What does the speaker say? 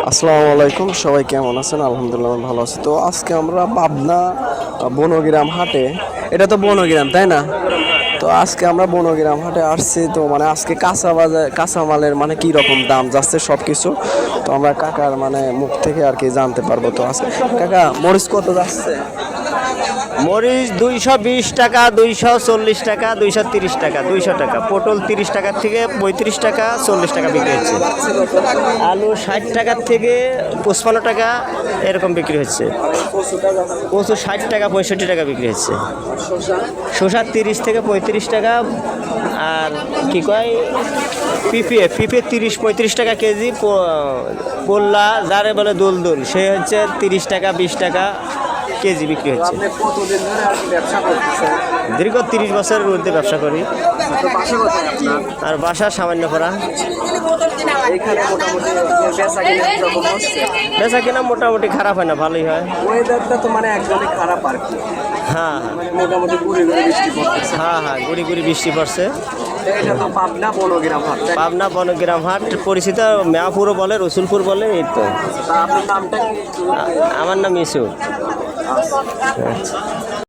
আসসালামু আলাইকুম, সবাই কেমন আছেন? আলহামদুলিল্লাহ আমি ভালো আছি। তো আজকে আমরা পাবনা বনগ্রাম হাটে, এটা তো বনগ্রাম তাই না? তো আজকে আমরা বনগ্রাম হাটে আসছি। তো মানে আজকে কাঁচামালের মানে কি রকম দাম যাচ্ছে সব কিছু তো আমরা কাকার মানে মুখ থেকে আর কি জানতে পারবো। তো আজকে কাকা মরিচ কত যাচ্ছে? মরিচ 220 টাকা, 240 টাকা, 230 টাকা, 200 টাকা। পটল 30 টাকার থেকে 35 টাকা, 40 টাকা বিক্রি হচ্ছে। আলু 60 টাকার থেকে 55 টাকা এরকম বিক্রি হচ্ছে। কচু 60 টাকা, 65 টাকা বিক্রি হচ্ছে। শসা 30 থেকে 35 টাকা। আর কি কয়, পিঁপে 30-35 টাকা কেজি। পোল্লা যারে বলে দুলদুল, সে হচ্ছে 30 টাকা, 20 টাকা কেজি বিক্রি হচ্ছে। আপনি কতদিন ধরে আর কি ব্যবসা করতেছেন? দীর্ঘ 30 বছরের ঊর্ধ্বে ব্যবসা করি। তো বাসা কোথায় আপনার? আর বাসা সামান্য করা। এখানে মোটামুটি বেচা কিনা কিরকম হচ্ছে? বেচা কিনা মোটামুটি খারাপ হয় না, ভালোই হয়। ওয়েদারটা তো মানে একদমই খারাপ আর কি, হ্যাঁ মানে মোটামুটি ঘুরে ঘুরে বৃষ্টি পড়তেছে। হ্যাঁ, গুড়ি গুড়ি বৃষ্টি পড়ছে। এটা তো পাবনা বনগ্রাম হাট, তাই না? পাবনা বনগ্রাম হাট পরিচিত, মেয়াপুরও বলে, রসুলপুর বলে, এই তো। তা আপনার নামটা কি? আমার নাম ইসু।